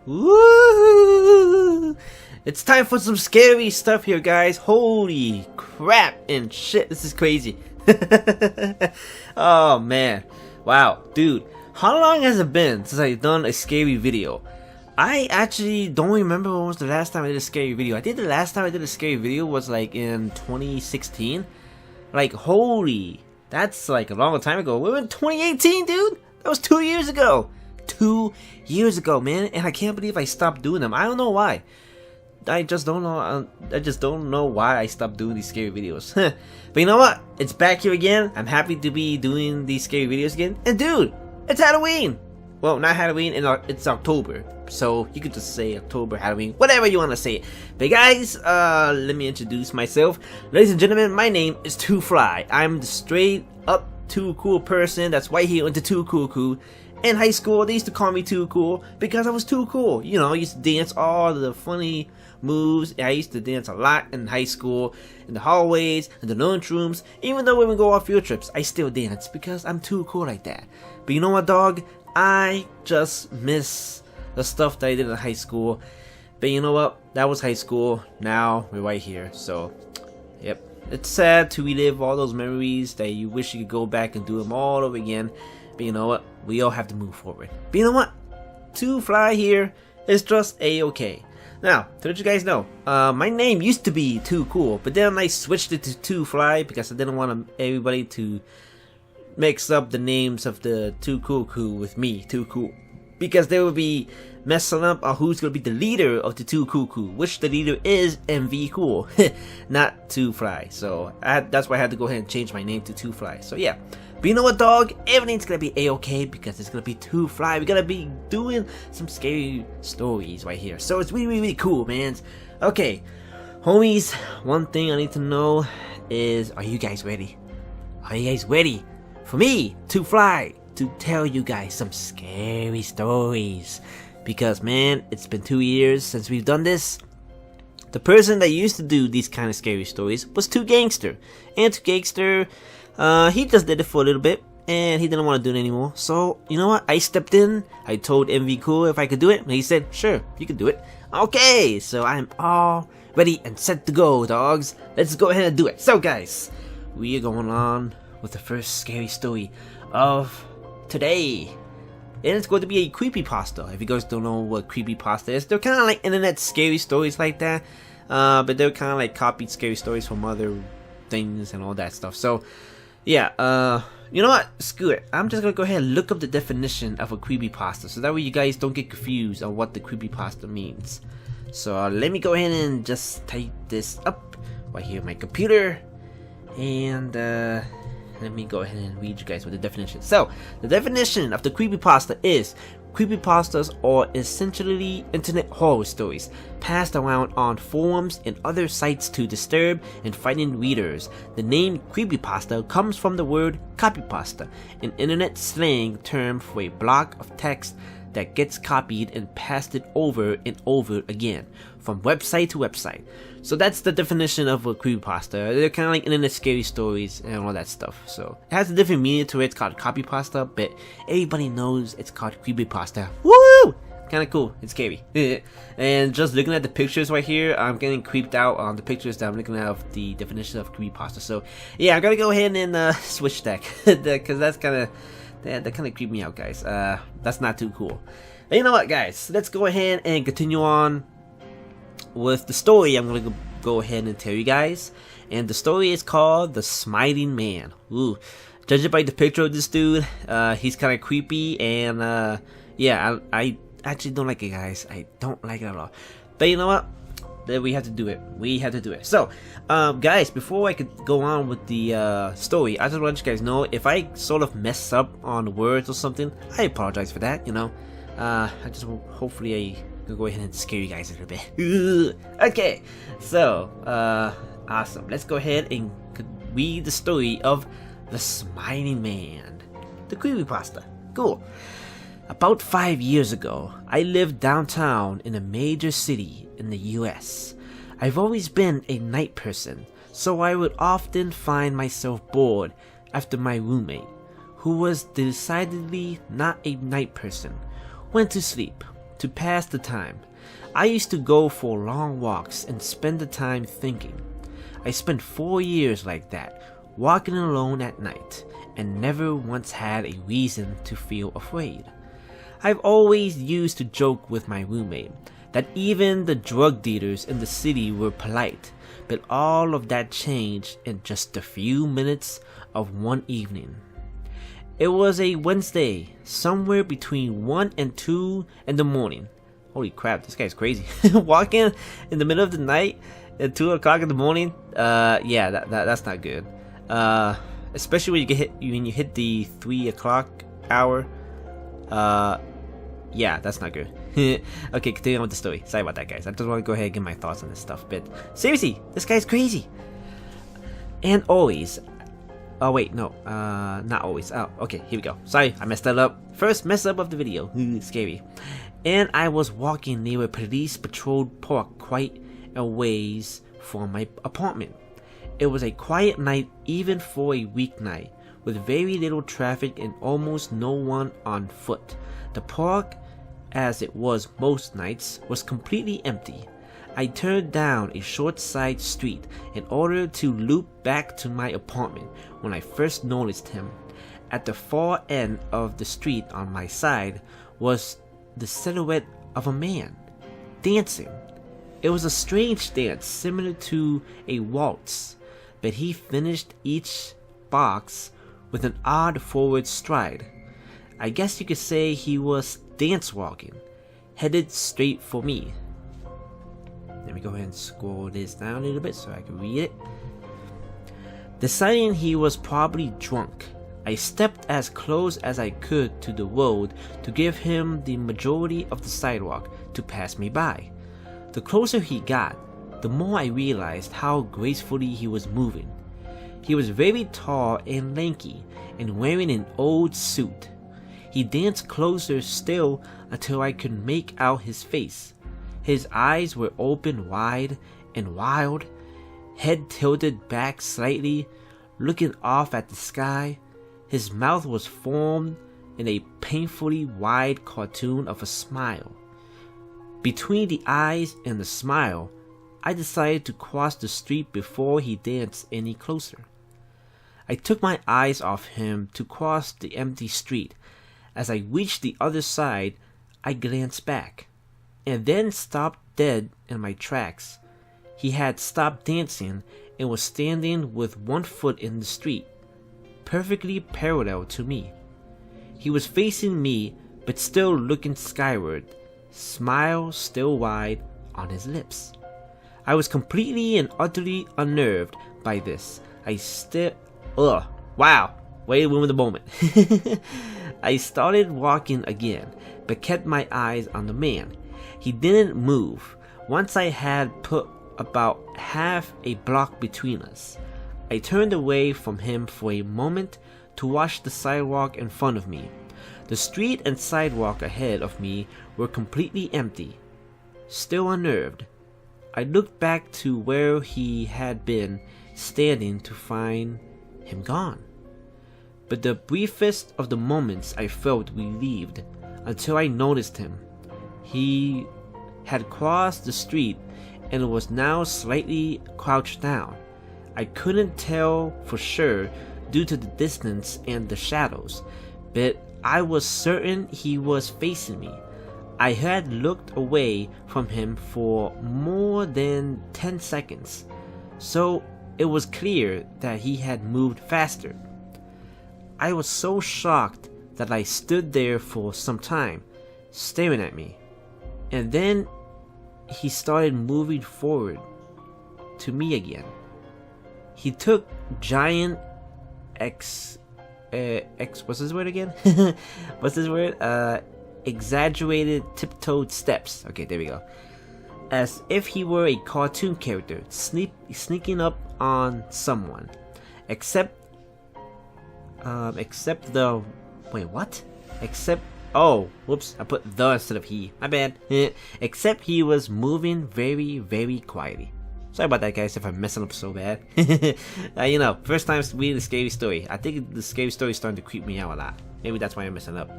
Woo! It's time for some scary stuff here, guys. Holy crap and shit, this is crazy. Oh man, wow, dude, how long has it been since I've done a scary video? I actually don't remember when was the last time I did a scary video. I think the last time I did a scary video was like in 2016. Like, holy, that's like a long time ago. We're in 2018, dude. That was 2 years ago. 2 years ago, man. And I can't believe I stopped doing them. I don't know why. I just don't know. I just don't know why I stopped doing these scary videos. But you know what? It's back here again. I'm happy to be doing these scary videos again. And dude, it's Halloween. Well, not Halloween, it's October. So you could just say October, Halloween, whatever you want to say. But guys, let me introduce myself. Ladies and gentlemen, my name is Too Fly. I'm the straight up Too Cool person that's right here into Too Cool. In high school, they used to call me Too Cool because I was too cool. You know, I used to dance all the funny moves. I used to dance a lot in high school, in the hallways, in the lunchrooms. Even though when we go on field trips, I still dance because I'm too cool like that. But you know what, dog? I just miss the stuff that I did in high school. But you know what? That was high school. Now we're right here. So, yep. It's sad to relive all those memories that you wish you could go back and do them all over again. But you know what? We all have to move forward. But you know what? Too Fly here is just A-okay. Now, to let you guys know, my name used to be Too Cool, but then I switched it to Too Fly because I didn't want everybody to mix up the names of the Too Cool with me, Too Cool. Because they would be messing up on who's going to be the leader of the Too Cool, which the leader is MV Cool, not Too Fly. So that's why I had to go ahead and change my name to Too Fly. So yeah. But you know what, dog? Everything's gonna be A-okay because it's gonna be Too Fly. We're gonna be doing some scary stories right here. So it's really cool, man. Okay, homies, one thing I need to know is, are you guys ready? Are you guys ready for me, Too Fly, to tell you guys some scary stories? Because, man, it's been 2 years since we've done this. The person that used to do these kind of scary stories was Too Gangster. And Too Gangster, he just did it for a little bit, and he didn't want to do it anymore. So, you know what? I stepped in. I told MV Cool if I could do it, and he said, sure, you can do it. Okay, so I'm all ready and set to go, dogs. Let's go ahead and do it. So, guys, we are going on with the first scary story of today. And it's going to be a creepypasta. If you guys don't know what creepypasta is, they're kind of like internet scary stories like that. But they're kind of like copied scary stories from other things and all that stuff. So, yeah, you know what? Screw it. I'm just gonna go ahead and look up the definition of a creepypasta, so that way you guys don't get confused on what the creepypasta means. So let me go ahead and just type this up right here on my computer, and let me go ahead and read you guys what the definition. So the definition of the creepypasta is: creepypastas are essentially internet horror stories passed around on forums and other sites to disturb and frighten readers. The name creepypasta comes from the word copypasta, an internet slang term for a block of text that gets copied and passed it over and over again, from website to website. So that's the definition of a creepypasta. They're kind of like internet scary stories and all that stuff. So it has a different meaning to it. It's called copypasta, but everybody knows it's called creepypasta. Woo! Kind of cool. It's scary. And just looking at the pictures right here, I'm getting creeped out on the pictures that I'm looking at of the definition of creepypasta. So yeah, I'm gonna go ahead and switch that because that's kind of that kind of creeped me out, guys. That's not too cool. But you know what, guys? Let's go ahead and continue on with the story I'm gonna go ahead and tell you guys. And the story is called The Smiling Man. Ooh, judging by the picture of this dude, he's kind of creepy, and yeah, I actually don't like it, guys. I don't like it at all. But you know what? We have to do it. We have to do it. So, guys, before I could go on with the story, I just want you guys know, if I sort of mess up on the words or something, I apologize for that, you know. I just hopefully I can go ahead and scare you guys a little bit. Okay, so, awesome. Let's go ahead and read the story of The Smiling Man, the creepypasta. Cool. About 5 years ago, I lived downtown in a major city in the US. I've always been a night person, so I would often find myself bored after my roommate, who was decidedly not a night person, went to sleep. to pass the time. I used to go for long walks and spend the time thinking. I spent 4 years like that, walking alone at night, and never once had a reason to feel afraid. I've always used to joke with my roommate that even the drug dealers in the city were polite, but all of that changed in just a few minutes of one evening. It was a Wednesday, somewhere between 1 and 2 in the morning. Holy crap, this guy's crazy. Walking in the middle of the night at 2 o'clock in the morning? Yeah, that's not good. Especially when you hit the 3 o'clock hour. Yeah, that's not good. Okay, continue on with the story. Sorry about that, guys. I just want to go ahead and get my thoughts on this stuff. But seriously, this guy's crazy. And always. Oh wait, no. Not always. Oh, okay, here we go. Sorry, I messed that up. First mess up of the video. Scary. And I was walking near a police patrolled park quite a ways from my apartment. It was a quiet night even for a weeknight, with very little traffic and almost no one on foot. The park, as it was most nights, was completely empty. I turned down a short side street in order to loop back to my apartment when I first noticed him. At the far end of the street on my side was the silhouette of a man, dancing. It was a strange dance similar to a waltz, but he finished each box with an odd forward stride. I guess you could say he was dance walking, headed straight for me. Let me go ahead and scroll this down a little bit so I can read it. Deciding he was probably drunk, I stepped as close as I could to the road to give him the majority of the sidewalk to pass me by. The closer he got, the more I realized how gracefully he was moving. He was very tall and lanky and wearing an old suit. He danced closer still until I could make out his face. His eyes were open wide and wild, head tilted back slightly, looking off at the sky. His mouth was formed in a painfully wide cartoon of a smile. Between the eyes and the smile, I decided to cross the street before he danced any closer. I took my eyes off him to cross the empty street. As I reached the other side, I glanced back, and then stopped dead in my tracks. He had stopped dancing and was standing with one foot in the street, perfectly parallel to me. He was facing me, but still looking skyward, smile still wide on his lips. I was completely and utterly unnerved by this. Wow. Wait a moment. I started walking again, but kept my eyes on the man. He didn't move. Once I had put about half a block between us, I turned away from him for a moment to watch the sidewalk in front of me. The street and sidewalk ahead of me were completely empty. Still unnerved, I looked back to where he had been standing to find him gone. But the briefest of the moments I felt relieved until I noticed him. He had crossed the street and was now slightly crouched down. I couldn't tell for sure due to the distance and the shadows, but I was certain he was facing me. I had looked away from him for more than 10 seconds, so it was clear that he had moved faster. I was so shocked that I stood there for some time, staring at me, and then he started moving forward to me again. He took giant what's his word again? Exaggerated tiptoed steps. Okay, there we go. As if he were a cartoon character sneaking up on someone. Except oh, whoops, I put the instead of he. My bad. Except he was moving very, very quietly. Sorry about that, guys, if I'm messing up so bad. First time reading the scary story. I think the scary story is starting to creep me out a lot. Maybe that's why I'm messing up.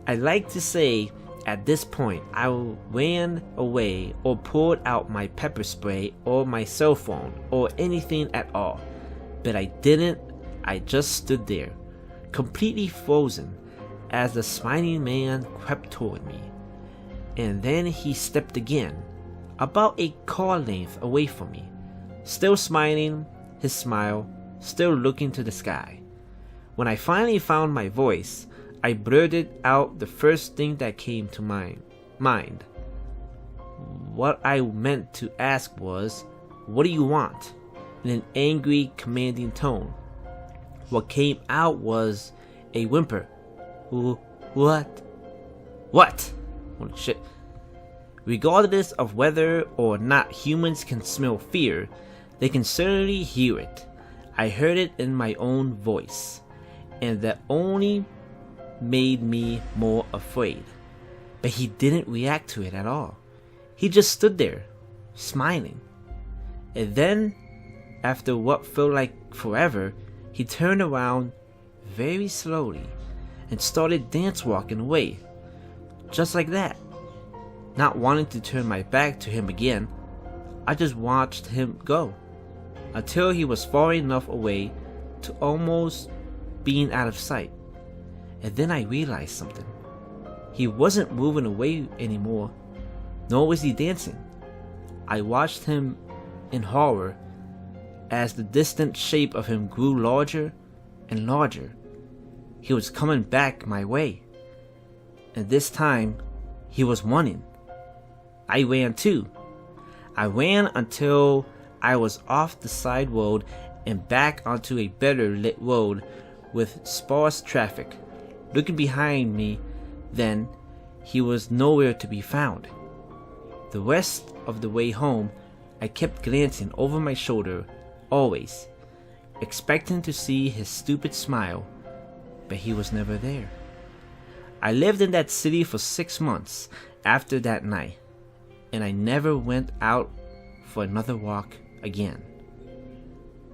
I like to say At this point, I ran away or pulled out my pepper spray or my cell phone or anything at all. But I didn't. I just stood there, completely frozen, as the smiling man crept toward me. And then he stepped again, about a car length away from me, still smiling, his smile still looking to the sky. When I finally found my voice, I blurted out the first thing that came to my mind. What I meant to ask was, "What do you want?" in an angry, commanding tone. What came out was a whimper. What? What? Holy shit. Regardless of whether or not humans can smell fear, they can certainly hear it. I heard it in my own voice, and that only made me more afraid. But he didn't react to it at all. He just stood there, smiling. And then, after what felt like forever, he turned around very slowly and started dance walking away. Just like that. Not wanting to turn my back to him again, I just watched him go until he was far enough away to almost being out of sight. And then I realized something. He wasn't moving away anymore, nor was he dancing. I watched him in horror as the distant shape of him grew larger and larger. He was coming back my way, and this time he was running. I ran too. I ran until I was off the side road and back onto a better lit road with sparse traffic. Looking behind me, then, he was nowhere to be found. The rest of the way home, I kept glancing over my shoulder, always, expecting to see his stupid smile, but he was never there. I lived in that city for 6 months after that night, and I never went out for another walk again.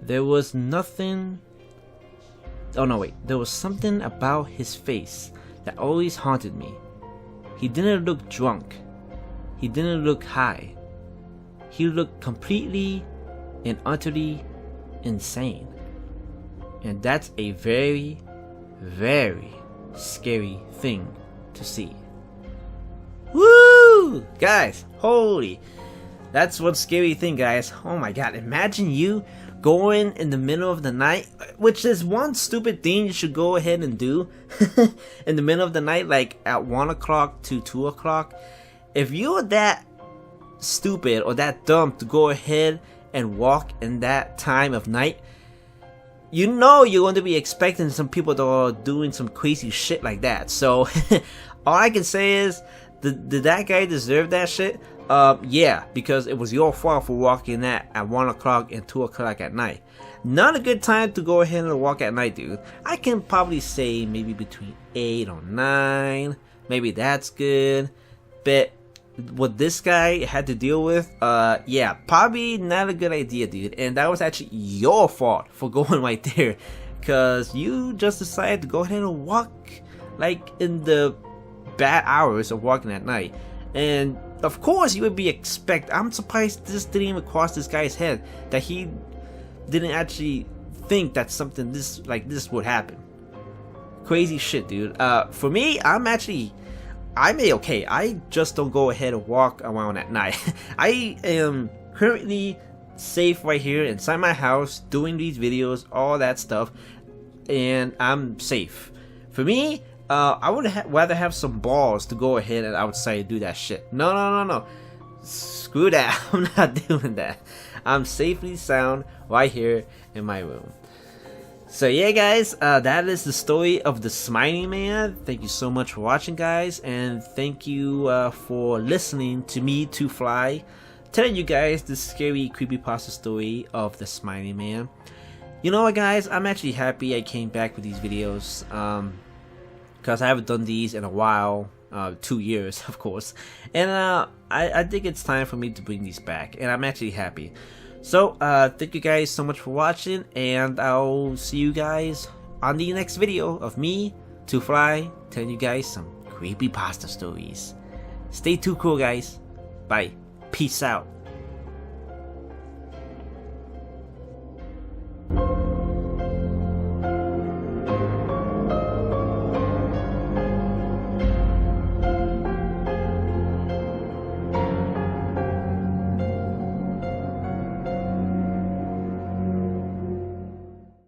There was something about his face that always haunted me. He didn't look drunk. He didn't look high. He looked completely and utterly insane. And that's a very, very scary thing to see. Woo! Guys, holy. That's one scary thing, guys. Oh my god, imagine you going in the middle of the night, which is one stupid thing you should go ahead and do in the middle of the night, like at 1 o'clock to 2 o'clock. If you're that stupid or that dumb to go ahead and walk in that time of night, you know you're going to be expecting some people that are doing some crazy shit like that. So all I can say is, did that guy deserve that shit? Yeah, because it was your fault for walking that at 1 o'clock and 2 o'clock at night. Not a good time to go ahead and walk at night, dude. I can probably say maybe between 8 or 9. Maybe that's good. But what this guy had to deal with, yeah, probably not a good idea, dude. And that was actually your fault for going right there, because you just decided to go ahead and walk like in the bad hours of walking at night. And of course you would be I'm surprised this didn't even cross this guy's head, that he didn't actually think that something like this would happen. Crazy shit, dude. For me, I'm okay. I just don't go ahead and walk around at night. I am currently safe right here inside my house, doing these videos, all that stuff, and I'm safe. For me, I would rather have some balls to go ahead and outside and do that shit. No. Screw that. I'm not doing that. I'm safely sound right here in my room. So yeah, guys, that is the story of the Smiling Man. Thank you so much for watching, guys, and thank you for listening to me, To Fly, telling you guys the scary creepypasta story of the Smiling Man. You know what, guys, I'm actually happy I came back with these videos, because I haven't done these in a while, 2 years, of course, and I think it's time for me to bring these back, and I'm actually happy. So, thank you guys so much for watching, and I'll see you guys on the next video of me, To Fly, telling you guys some creepypasta stories. Stay tuned, cool guys. Bye. Peace out.